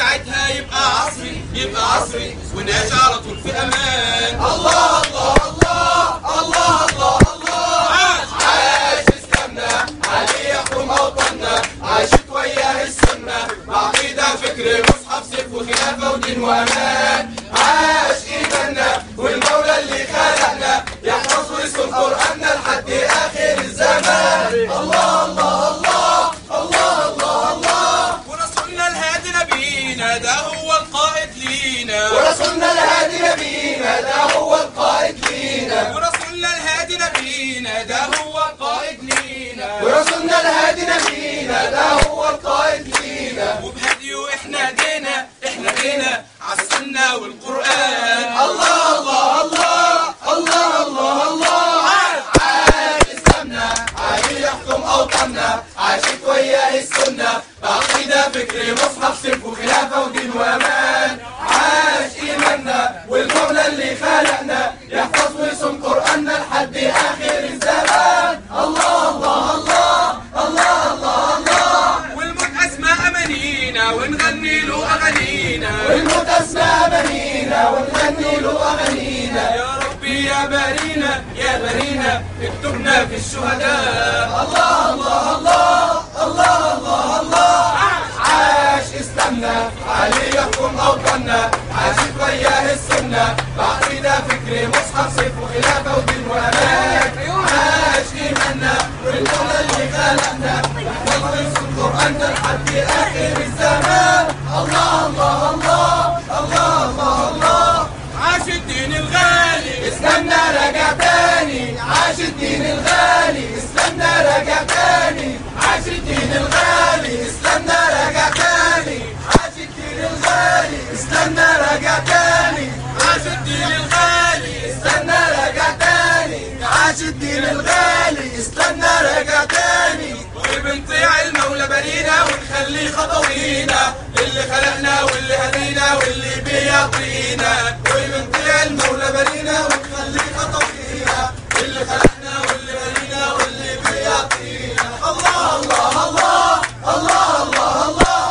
ساعتها يبقى عصري ونعيش على طول في امان. الله الله الله الله الله الله، عاش اسلامنا عليه يحكم اوطاننا، عاشت وياه السنه بعقيده فكر مصحف سيف وخلافه ودين وامان. عاش ايماننا والمولى اللي خلقنا يحفظ ويصون قراننا لحد اخر الزمان. الله الله الله الله الله الله، ورسولنا الهادي نبينا ده هو القائد لينا، ورسولنا الهادي نبينا ده هو القائد لينا، ورسولنا الهادي نبينا ده هو القائد لينا، ورسولنا الهادي نبينا ده هو القائد لينا، وبهديه احنا جينا عالسنة والقرآن. الله الله الله الله الله الله، عاش اسلامنا عليه يحكم اوطاننا، عاشت وياه السنه بعقيده فكر مصحف سيف وخلافه ودين وامان. عاش ايماننا والمولى اللي خلقنا يحفظ ويصون قراننا لحد اخر الزمان. الله الله الله الله الله الله، والموت اسماء امانينا ونغني له اغانينا، والموت اسماء امانينا ونغني له اغانينا، يا ربي يا بارينا اكتبنا في الشهداء. الله الله الله الله الله الله، عاش اسلامنا عليه يحكم اوطاننا، عاشت وياه السنه بعقيده فكر مصحف سيف وخلافه ودين وامان. عاش ايماننا والمولى اللي خلقنا يحفظ ويصون قراننا لحد اخر الزمان. الله الله الله الله الله الله، عاش الدين الغالي اسلامنا رجع تاني، عاش الدين الغالي اسلامنا رجع تاني، عاش الدين الغالي اسلامنا رجع تاني، عاش الدين الغالي اسلامنا رجع تاني، عاش الدين الغالي اسلامنا رجع تاني، عاش الدين الغالي اسلامنا رجع تاني، وبنطيع المولى برينا ونخلي خطوينا اللي خلقنا واللي هدينا واللي بيعطينا، وبنطيع المولى برينا ونخلي خطوينا اللي خلقنا واللي هدينا واللي بيعطينا. الله الله الله الله الله الله،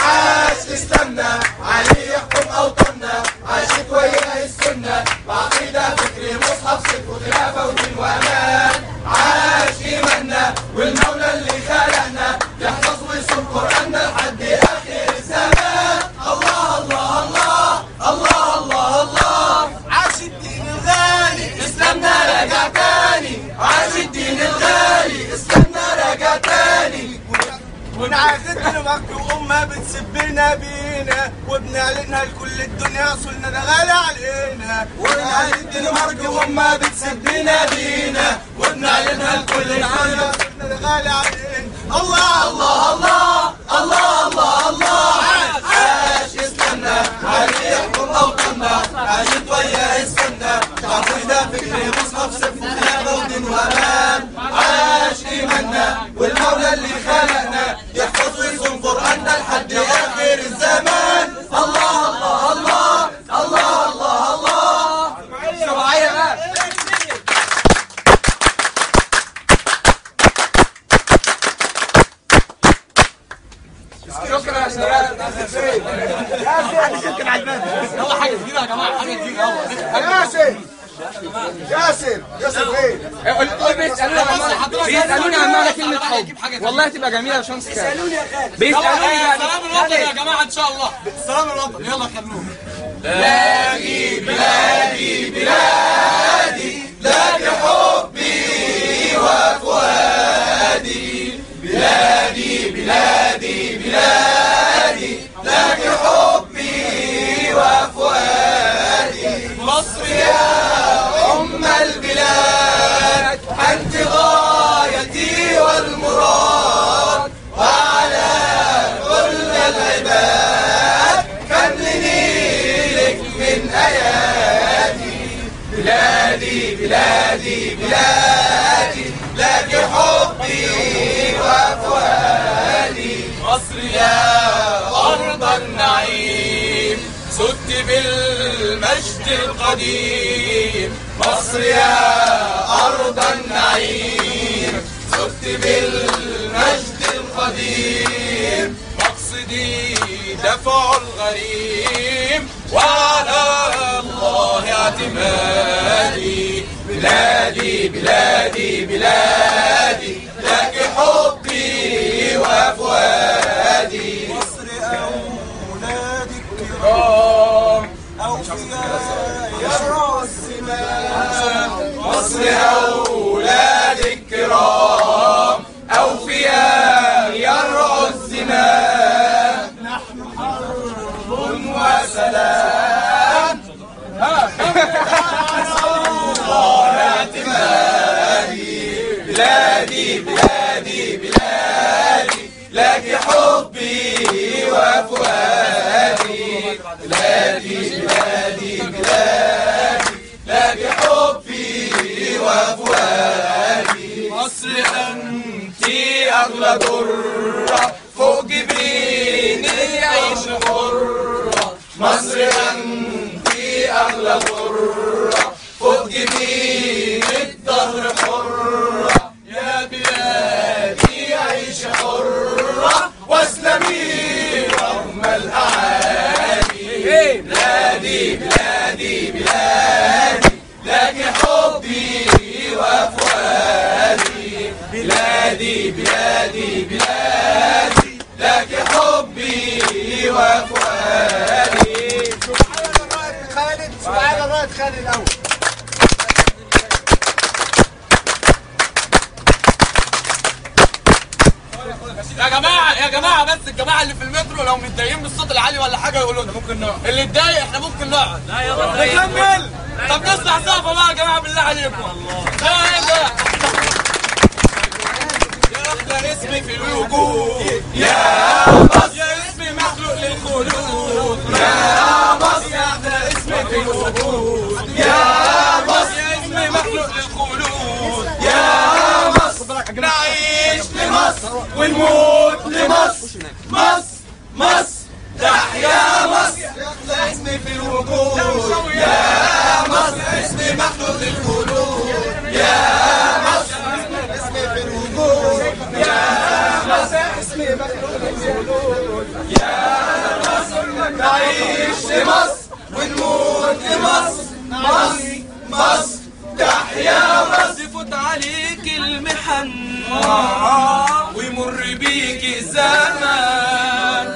عاش اسلامنا عليه يحكم اوطاننا، عاشت وياه السنه بعقيده فكر مصحف سيف وخلافه ودين وامان. عاش ايماننا والمولى اللي خلقنا يحفظ ويصون قراننا لحد اخر الزمان. الله الله الله الله الله الله، عاش الدين الغالي اسلامنا رجع تاني، عاش الدين الغالي اسلامنا رجع تاني، ونعزت المجد وامها بتسبنا بينا وبنعلنها لكل الدنيا اصلنا ده غالي علينا، ونعزت الدنمارك وامها بتسبنا بينا وبنعلنها لكل الدنيا اصلنا ده غالي علينا. الله الله الله الله الله الله، عاش اسلامنا عليه يحكم اوطاننا، عاشت وياه السنه بعقيده فكر مصحف سيف وخلافه ودين وامان. عاش ايماننا والمولى اللي خلقنا يحفظ ويصون قراننا لحد اخر الزمان. الله الله الله الله الله الله، شرعيه بقى. شكرا يا شباب. شكرا على الباب. يلا حاجه جديده يا جماعه، حاجه جديده ياسر فين؟ بيسألوني عن معنى كلمة حب، والله تبقى جميلة يا شمس. بيسالوني يا خالد. بيسألوني سلام الوطن يا جماعه ان شاء الله. سلام الوطن يلا خلوه. بلادي بلادي بلادي لك حبي وفؤادي، بلادي بلادي بلادي لك حبي وفؤادي، مصر يا أم البلاد أنت غايتي والمراد، وعلى كل العباد كملني لك من آياتي، بلادي بلادي بلادي لك حبي وفؤادي، مصر يا أرض النعيم سدت بالمجد القديم، مصر يا أرض النعيم سدت بالمجد القديم، مقصدي دفع الغريم وعلى الله اعتمادي. بلادي بلادي بلادي لك حبي وفؤادي. مصر أولاد الكرام أوفياء يرعى الزمان. مصر أولاد الكرام أوفياء يرعوا الزمان. نحن حرب وسلام بلادي بلادي بلادي لك حبي وفؤادي. بلادي بلادي بلادي لك حبي وفؤادي. مصر أنت أغلى درة فوق جبيني عيش حرة. مصر أنت أغلى درة فوق جبيني الدهر حرة. يا بلادي عيش حرة واسلمي رغم الأعادي. بلادي بلادي بلادي لك حبي وفؤادي. بلادي بلادي بلادي لك حبي وفؤادي. سؤال الرائد خالد الأول. يا جماعه بس الجماعه اللي في المترو لو متضايقين من الصوت العالي ولا حاجه يقولوا لنا. ممكن نقعد. اللي اتضايق احنا ممكن نقعد. نكمل. طب نسمع سقفه بقى يا جماعه بالله عليكم. ايه ده؟ يا احلى اسمي في الوجود يا مصر. يا اسمي مخلوق للخلود يا مصر. يا احلى اسمي في الوجود يا مصر. يا اسمي مخلوق للخلود يا مصر. نعيش لمصر ونموت لمصر. مصر مصر تحيا مصر. يا احلى اسمي في الوجود يا مصر. اسمي مخلوق للخلود يا مصر. اسمي في الوجود يا مصر. اسمي مخلوق للخلود يا مصر. نعيش لمصر ونموت لمصر. مصر مصر تحيا مصر. يفوت عليك المحن ويمر بيك الزمان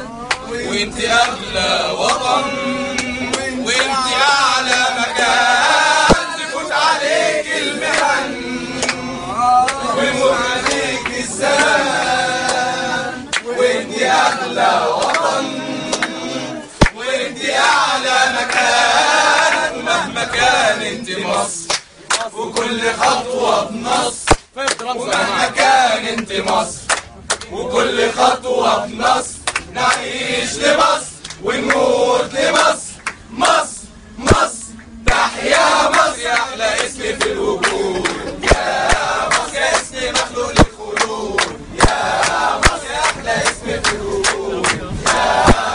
وانت اغلى وطن وانت اعلى مكان. يفوت عليك المحن ويمر بيك الزمان وانت اغلى وطن وانت اعلى مكان. مهما كان انت مصر وكل خطوة بنصر. ومهما كان انت مصر وكل خطوة بنصر. نعيش لمصر ونموت لمصر. مصر مصر تحيا مصر. يا احلى اسم في الوجود يا مصر. يا اسم مخلوق للخلود يا مصر. يا احلى اسم في الوجود يا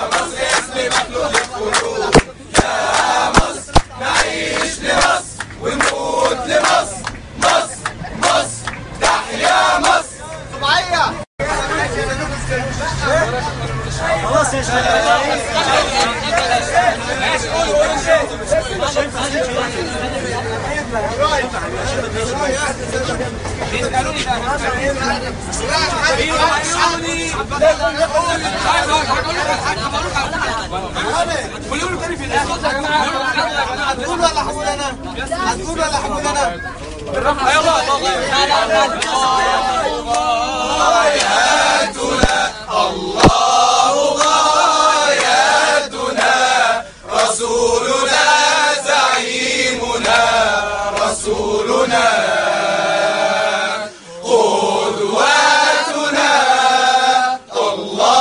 مصر. يا اسم مخلوق للخلود يا مصر. نعيش لمصر ونموت لمصر. مصر مصر تحيا مصر. خلاص يا شباب. قولوا له تاني في الاخر يا جماعه. هتقول ولا هقول انا؟ هتقول ولا هقول انا؟ ايوه غاياتنا الله غاياتنا. رسولنا زعيمنا رسولنا قدوتنا. الله